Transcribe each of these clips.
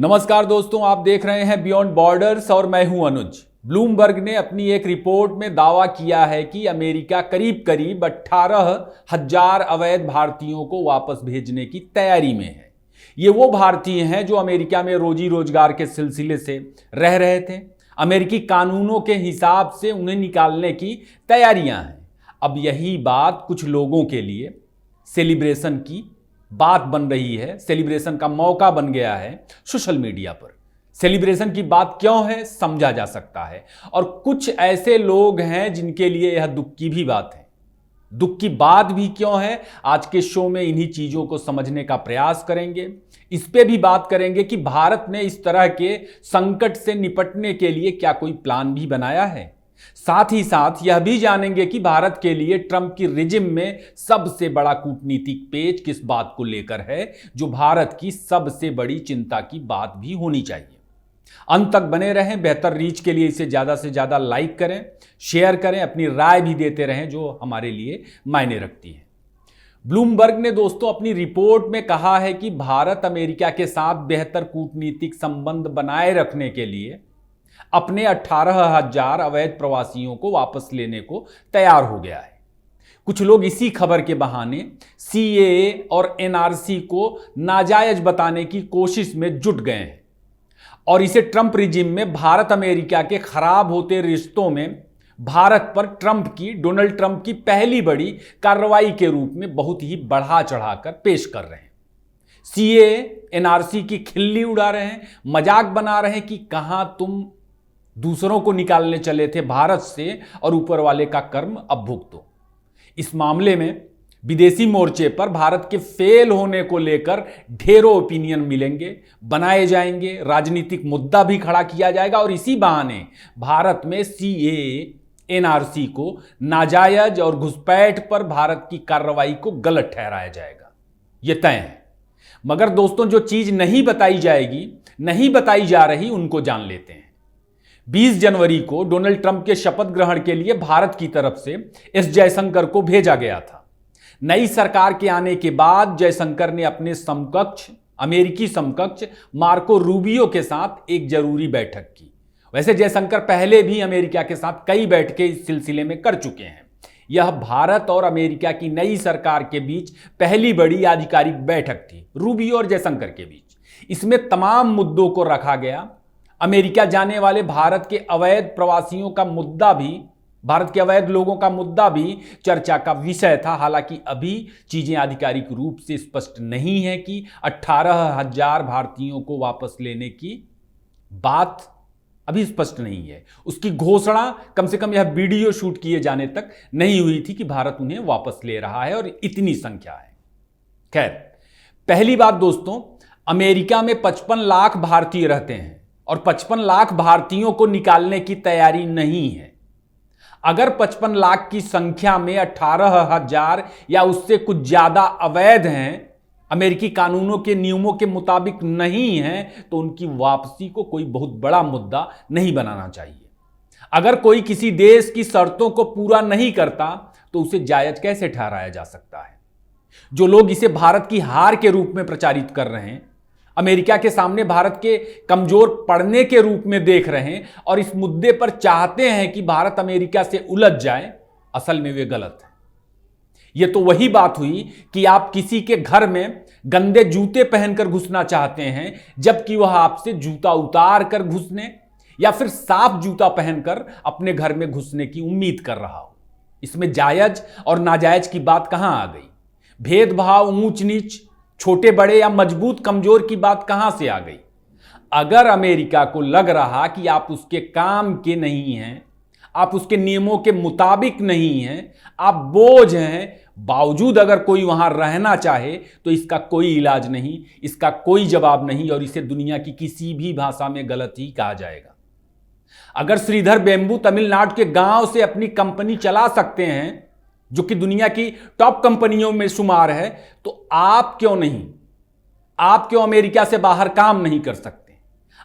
नमस्कार दोस्तों, आप देख रहे हैं बियॉन्ड बॉर्डर्स और मैं हूं अनुज। ब्लूमबर्ग ने अपनी एक रिपोर्ट में दावा किया है कि अमेरिका करीब करीब 18,000 अवैध भारतीयों को वापस भेजने की तैयारी में है। ये वो भारतीय हैं जो अमेरिका में रोजी रोजगार के सिलसिले से रह रहे थे। अमेरिकी कानूनों के हिसाब से उन्हें निकालने की तैयारियां हैं। अब यही बात कुछ लोगों के लिए सेलिब्रेशन की बात बन रही है, सेलिब्रेशन का मौका बन गया है सोशल मीडिया पर। सेलिब्रेशन की बात क्यों है समझा जा सकता है, और कुछ ऐसे लोग हैं जिनके लिए यह दुख की भी बात है। दुख की बात भी क्यों है, आज के शो में इन्हीं चीजों को समझने का प्रयास करेंगे। इस पे भी बात करेंगे कि भारत ने इस तरह के संकट से निपटने के लिए क्या कोई प्लान भी बनाया है। साथ ही साथ यह भी जानेंगे कि भारत के लिए ट्रंप की रिजिम में सबसे बड़ा कूटनीतिक पेच किस बात को लेकर है, जो भारत की सबसे बड़ी चिंता की बात भी होनी चाहिए। अंत तक बने रहें। बेहतर रीच के लिए इसे ज़्यादा से ज़्यादा लाइक करें, शेयर करें, अपनी राय भी देते रहें जो हमारे लिए मायने रखती है। ब्लूमबर्ग ने दोस्तों अपनी रिपोर्ट में कहा है कि भारत अमेरिका के साथ बेहतर कूटनीतिक संबंध बनाए रखने के लिए अपने 18,000 अवैध प्रवासियों को वापस लेने को तैयार हो गया है। कुछ लोग इसी खबर के बहाने सीएए और एनआरसी को नाजायज बताने की कोशिश में जुट गए हैं और इसे ट्रंप रिजिम में भारत अमेरिका के खराब होते रिश्तों में भारत पर डोनाल्ड ट्रंप की पहली बड़ी कार्रवाई के रूप में बहुत ही बढ़ा चढ़ाकर पेश कर रहे हैं। सीएए एनआरसी की खिल्ली उड़ा रहे हैं, मजाक बना रहे हैं कि कहां तुम दूसरों को निकालने चले थे भारत से और ऊपर वाले का कर्म अब भुगतो। इस मामले में विदेशी मोर्चे पर भारत के फेल होने को लेकर ढेरों ओपिनियन मिलेंगे, बनाए जाएंगे, राजनीतिक मुद्दा भी खड़ा किया जाएगा और इसी बहाने भारत में सीएए एनआरसी को नाजायज और घुसपैठ पर भारत की कार्रवाई को गलत ठहराया जाएगा। यह तय है। मगर दोस्तों, जो चीज नहीं बताई जाएगी, नहीं बताई जा रही, उनको जान लेते हैं। 20 जनवरी को डोनाल्ड ट्रंप के शपथ ग्रहण के लिए भारत की तरफ से एस जयशंकर को भेजा गया था। नई सरकार के आने के बाद जयशंकर ने अपने अमेरिकी समकक्ष मार्को रूबियो के साथ एक जरूरी बैठक की। वैसे जयशंकर पहले भी अमेरिका के साथ कई बैठकें इस सिलसिले में कर चुके हैं। यह भारत और अमेरिका की नई सरकार के बीच पहली बड़ी आधिकारिक बैठक थी, रूबियो और जयशंकर के बीच। इसमें तमाम मुद्दों को रखा गया। अमेरिका जाने वाले भारत के अवैध प्रवासियों का मुद्दा भी, भारत के अवैध लोगों का मुद्दा भी चर्चा का विषय था। हालांकि अभी चीजें आधिकारिक रूप से स्पष्ट नहीं है कि 18,000 भारतीयों को वापस लेने की बात अभी स्पष्ट नहीं है। उसकी घोषणा कम से कम यह वीडियो शूट किए जाने तक नहीं हुई थी कि भारत उन्हें वापस ले रहा है और इतनी संख्या है। खैर, पहली बात दोस्तों, अमेरिका में 55 लाख भारतीय रहते हैं और 55 लाख भारतीयों को निकालने की तैयारी नहीं है। अगर 55 लाख की संख्या में 18,000 या उससे कुछ ज्यादा अवैध हैं, अमेरिकी कानूनों के नियमों के मुताबिक नहीं हैं, तो उनकी वापसी को कोई बहुत बड़ा मुद्दा नहीं बनाना चाहिए। अगर कोई किसी देश की शर्तों को पूरा नहीं करता तो उसे जायज कैसे ठहराया जा सकता है? जो लोग इसे भारत की हार के रूप में प्रचारित कर रहे हैं, अमेरिका के सामने भारत के कमजोर पड़ने के रूप में देख रहे हैं और इस मुद्दे पर चाहते हैं कि भारत अमेरिका से उलझ जाए, असल में वे गलत हैं। यह तो वही बात हुई कि आप किसी के घर में गंदे जूते पहनकर घुसना चाहते हैं, जबकि वह आपसे जूता उतार कर घुसने या फिर साफ जूता पहनकर अपने घर में घुसने की उम्मीद कर रहा हो। इसमें जायज और नाजायज की बात कहां आ गई? भेदभाव, ऊंच नीच, छोटे बड़े या मजबूत कमजोर की बात कहां से आ गई? अगर अमेरिका को लग रहा कि आप उसके काम के नहीं हैं, आप उसके नियमों के मुताबिक नहीं हैं, आप बोझ हैं, बावजूद अगर कोई वहां रहना चाहे तो इसका कोई इलाज नहीं, इसका कोई जवाब नहीं और इसे दुनिया की किसी भी भाषा में गलत ही कहा जाएगा। अगर श्रीधर बेम्बू तमिलनाडु के गांव से अपनी कंपनी चला सकते हैं, जो कि दुनिया की टॉप कंपनियों में शुमार है, तो आप क्यों नहीं? आप क्यों अमेरिका से बाहर काम नहीं कर सकते?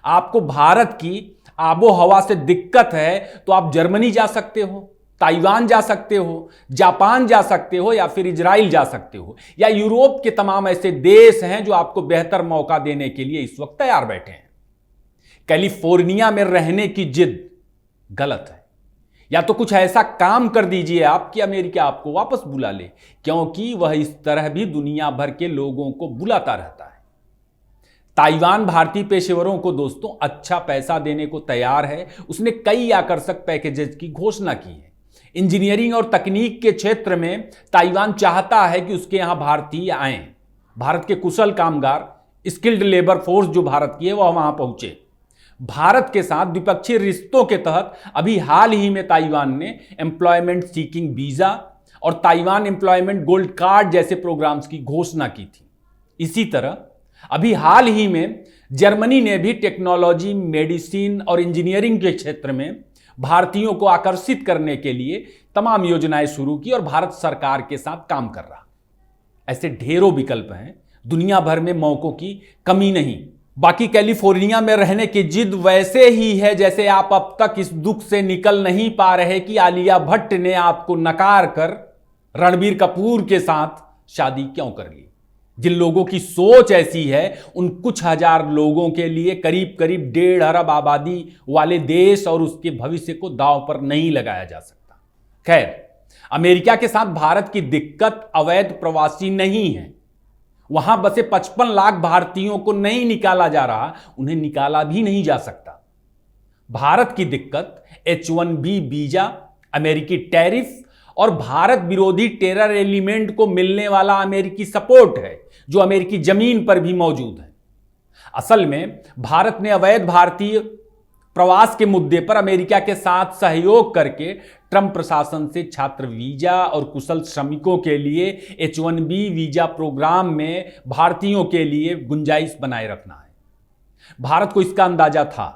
आपको भारत की आबो हवा से दिक्कत है तो आप जर्मनी जा सकते हो, ताइवान जा सकते हो, जापान जा सकते हो या फिर इजराइल जा सकते हो, या यूरोप के तमाम ऐसे देश हैं जो आपको बेहतर मौका देने के लिए इस वक्त तैयार बैठे हैं। कैलिफोर्निया में रहने की जिद गलत है। या तो कुछ ऐसा काम कर दीजिए आप कि अमेरिका आपको वापस बुला ले, क्योंकि वह इस तरह भी दुनिया भर के लोगों को बुलाता रहता है। ताइवान भारतीय पेशेवरों को दोस्तों अच्छा पैसा देने को तैयार है। उसने कई आकर्षक पैकेजेस की घोषणा की है। इंजीनियरिंग और तकनीक के क्षेत्र में ताइवान चाहता है कि उसके यहां भारतीय आएं। भारत के कुशल कामगार, स्किल्ड लेबर फोर्स जो भारत की है वह वहां पहुंचे। भारत के साथ द्विपक्षीय रिश्तों के तहत अभी हाल ही में ताइवान ने एम्प्लॉयमेंट सीकिंग वीजा और ताइवान एम्प्लॉयमेंट गोल्ड कार्ड जैसे प्रोग्राम्स की घोषणा की थी। इसी तरह अभी हाल ही में जर्मनी ने भी टेक्नोलॉजी, मेडिसिन और इंजीनियरिंग के क्षेत्र में भारतीयों को आकर्षित करने के लिए तमाम योजनाएं शुरू की और भारत सरकार के साथ काम कर रहा। ऐसे ढेरों विकल्प हैं, दुनिया भर में मौकों की कमी नहीं। बाकी कैलिफोर्निया में रहने की जिद वैसे ही है जैसे आप अब तक इस दुख से निकल नहीं पा रहे कि आलिया भट्ट ने आपको नकार कर रणबीर कपूर के साथ शादी क्यों कर ली। जिन लोगों की सोच ऐसी है उन कुछ हजार लोगों के लिए करीब करीब 1.5 अरब आबादी वाले देश और उसके भविष्य को दांव पर नहीं लगाया जा सकता। खैर, अमेरिका के साथ भारत की दिक्कत अवैध प्रवासी नहीं है। वहां बसे 55 लाख भारतीयों को नहीं निकाला जा रहा, उन्हें निकाला भी नहीं जा सकता। भारत की दिक्कत H-1B वीजा, अमेरिकी टैरिफ और भारत विरोधी टेरर एलिमेंट को मिलने वाला अमेरिकी सपोर्ट है जो अमेरिकी जमीन पर भी मौजूद है। असल में भारत ने अवैध भारतीय प्रवास के मुद्दे पर अमेरिका के साथ सहयोग करके ट्रंप प्रशासन से छात्र वीजा और कुशल श्रमिकों के लिए H-1B वीजा प्रोग्राम में भारतीयों के लिए गुंजाइश बनाए रखना है। भारत को इसका अंदाजा था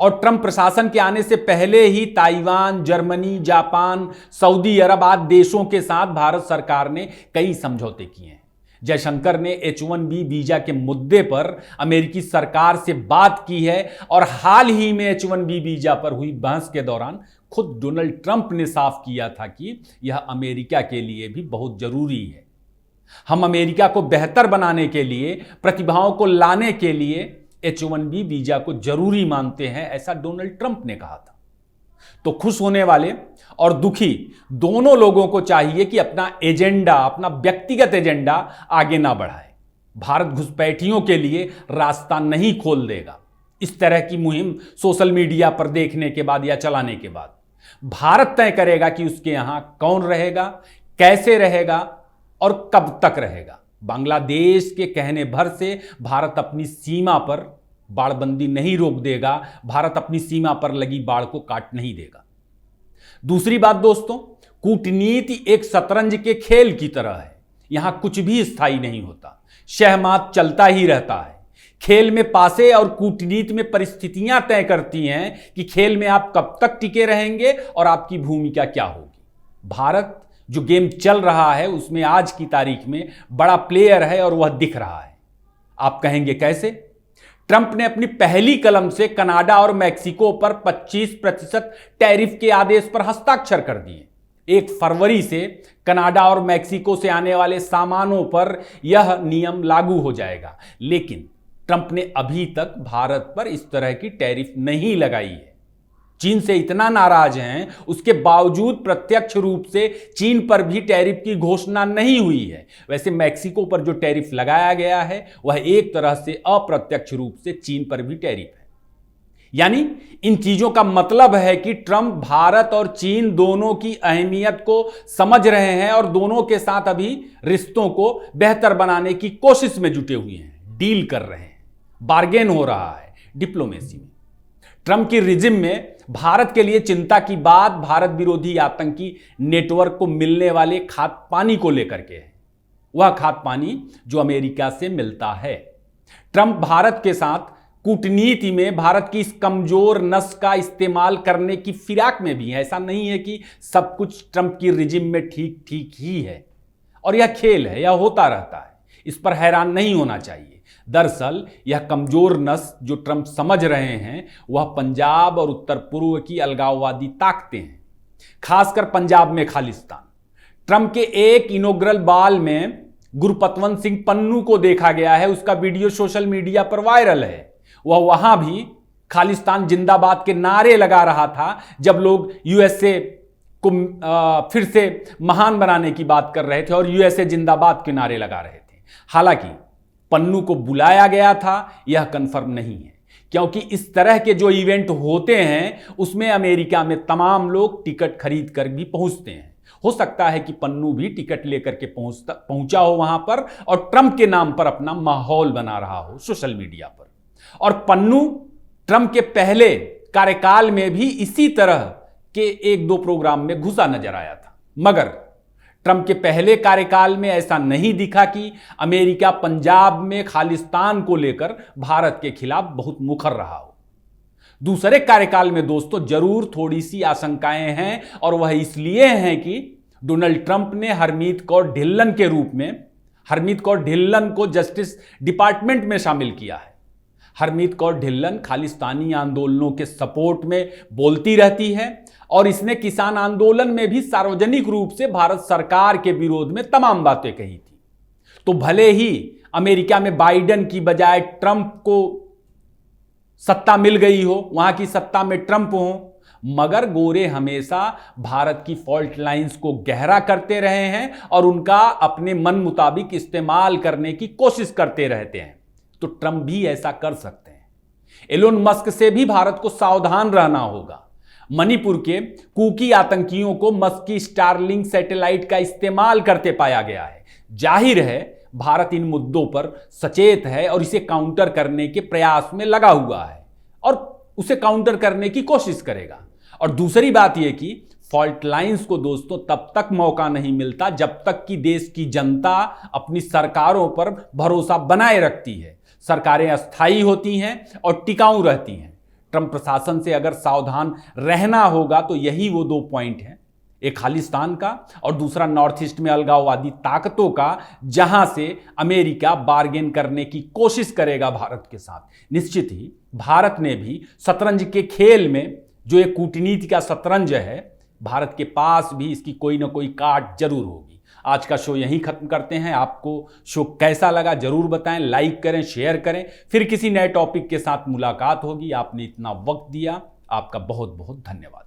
और ट्रंप प्रशासन के आने से पहले ही ताइवान, जर्मनी, जापान, सऊदी अरब आदि देशों के साथ भारत सरकार ने कई समझौते किए हैं। जयशंकर ने H-1B वीजा के मुद्दे पर अमेरिकी सरकार से बात की है और हाल ही में H-1B वीजा पर हुई बहस के दौरान खुद डोनाल्ड ट्रंप ने साफ किया था कि यह अमेरिका के लिए भी बहुत जरूरी है। हम अमेरिका को बेहतर बनाने के लिए, प्रतिभाओं को लाने के लिए H-1B वीजा को जरूरी मानते हैं, ऐसा डोनाल्ड ट्रंप ने कहा था। तो खुश होने वाले और दुखी दोनों लोगों को चाहिए कि अपना एजेंडा, अपना व्यक्तिगत एजेंडा आगे ना बढ़ाए। भारत घुसपैठियों के लिए रास्ता नहीं खोल देगा। इस तरह की मुहिम सोशल मीडिया पर देखने के बाद या चलाने के बाद भारत तय करेगा कि उसके यहां कौन रहेगा, कैसे रहेगा और कब तक रहेगा। बांग्लादेश के कहने भर से भारत अपनी सीमा पर बाड़बंदी नहीं रोक देगा, भारत अपनी सीमा पर लगी बाड़ को काट नहीं देगा। दूसरी बात दोस्तों, कूटनीति एक शतरंज के खेल की तरह है। यहां कुछ भी स्थायी नहीं होता, शहमात चलता ही रहता है। खेल में पासे और कूटनीति में परिस्थितियां तय करती हैं कि खेल में आप कब तक टिके रहेंगे और आपकी भूमिका क्या होगी। भारत जो गेम चल रहा है उसमें आज की तारीख में बड़ा प्लेयर है और वह दिख रहा है। आप कहेंगे कैसे? ट्रंप ने अपनी पहली कलम से कनाडा और मैक्सिको पर 25% टैरिफ के आदेश पर हस्ताक्षर कर दिए। 1 फरवरी से कनाडा और मैक्सिको से आने वाले सामानों पर यह नियम लागू हो जाएगा। लेकिन ट्रंप ने अभी तक भारत पर इस तरह की टैरिफ नहीं लगाई है। चीन से इतना नाराज हैं, उसके बावजूद प्रत्यक्ष रूप से चीन पर भी टैरिफ की घोषणा नहीं हुई है। वैसे मैक्सिको पर जो टैरिफ लगाया गया है वह एक तरह से अप्रत्यक्ष रूप से चीन पर भी टैरिफ है। यानी इन चीजों का मतलब है कि ट्रंप भारत और चीन दोनों की अहमियत को समझ रहे हैं और दोनों के साथ अभी रिश्तों को बेहतर बनाने की कोशिश में जुटे हुए हैं, डील कर रहे हैं, बार्गेन हो रहा है डिप्लोमेसी में। ट्रंप की रिजिम में भारत के लिए चिंता की बात भारत विरोधी आतंकी नेटवर्क को मिलने वाले खाद्य पानी को लेकर के है। वह खाद्य पानी जो अमेरिका से मिलता है। ट्रंप भारत के साथ कूटनीति में भारत की इस कमजोर नस का इस्तेमाल करने की फिराक में भी है। ऐसा नहीं है कि सब कुछ ट्रंप की रिजिम में ठीक ठीक ही है और यह खेल है, यह होता रहता है, इस पर हैरान नहीं होना चाहिए। दरअसल यह कमजोर नस जो ट्रंप समझ रहे हैं वह पंजाब और उत्तर पूर्व की अलगाववादी ताकतें हैं, खासकर पंजाब में खालिस्तान। ट्रंप के एक इनॉग्रल बाल में गुरपतवंत सिंह पन्नू को देखा गया है, उसका वीडियो सोशल मीडिया पर वायरल है। वह वहां भी खालिस्तान जिंदाबाद के नारे लगा रहा था जब लोग यूएसए को फिर से महान बनाने की बात कर रहे थे और यूएसए जिंदाबाद के नारे लगा रहे थे। हालांकि पन्नू को बुलाया गया था यह कंफर्म नहीं है, क्योंकि इस तरह के जो इवेंट होते हैं उसमें अमेरिका में तमाम लोग टिकट खरीद कर भी पहुंचते हैं। हो सकता है कि पन्नू भी टिकट लेकर के पहुंचा हो वहां पर और ट्रंप के नाम पर अपना माहौल बना रहा हो सोशल मीडिया पर। और पन्नू ट्रंप के पहले कार्यकाल में भी इसी तरह के एक दो प्रोग्राम में घुसा नजर आया था, मगर ट्रंप के पहले कार्यकाल में ऐसा नहीं दिखा कि अमेरिका पंजाब में खालिस्तान को लेकर भारत के खिलाफ बहुत मुखर रहा हो। दूसरे कार्यकाल में दोस्तों जरूर थोड़ी सी आशंकाएं हैं, और वह इसलिए हैं कि डोनाल्ड ट्रंप ने हरमीत कौर ढिल्लन के रूप में हरमीत कौर ढिल्लन को जस्टिस डिपार्टमेंट में शामिल किया है। हरमीत कौर ढिल्लन खालिस्तानी आंदोलनों के सपोर्ट में बोलती रहती है और इसने किसान आंदोलन में भी सार्वजनिक रूप से भारत सरकार के विरोध में तमाम बातें कही थी। तो भले ही अमेरिका में बाइडेन की बजाय ट्रंप को सत्ता मिल गई हो, वहां की सत्ता में ट्रंप हो, मगर गोरे हमेशा भारत की फॉल्ट लाइंस को गहरा करते रहे हैं और उनका अपने मन मुताबिक इस्तेमाल करने की कोशिश करते रहते हैं। तो ट्रंप भी ऐसा कर सकते हैं। एलोन मस्क से भी भारत को सावधान रहना होगा। मणिपुर के कुकी आतंकियों को मस्क की स्टारलिंक सैटेलाइट का इस्तेमाल करते पाया गया है। जाहिर है भारत इन मुद्दों पर सचेत है और इसे काउंटर करने के प्रयास में लगा हुआ है और उसे काउंटर करने की कोशिश करेगा। और दूसरी बात यह कि फॉल्ट लाइंस को दोस्तों तब तक मौका नहीं मिलता जब तक कि देश की जनता अपनी सरकारों पर भरोसा बनाए रखती है। सरकारें अस्थायी होती हैं और टिकाऊ रहती हैं। ट्रंप प्रशासन से अगर सावधान रहना होगा तो यही वो दो पॉइंट हैं, एक खालिस्तान का और दूसरा नॉर्थ ईस्ट में अलगाववादी ताकतों का, जहां से अमेरिका बार्गेन करने की कोशिश करेगा भारत के साथ। निश्चित ही भारत ने भी शतरंज के खेल में जो एक कूटनीति का शतरंज है, भारत के पास भी इसकी कोई ना कोई काट जरूर होगी। आज का शो यहीं खत्म करते हैं। आपको शो कैसा लगा जरूर बताएं, लाइक करें, शेयर करें। फिर किसी नए टॉपिक के साथ मुलाकात होगी। आपने इतना वक्त दिया, आपका बहुत बहुत धन्यवाद।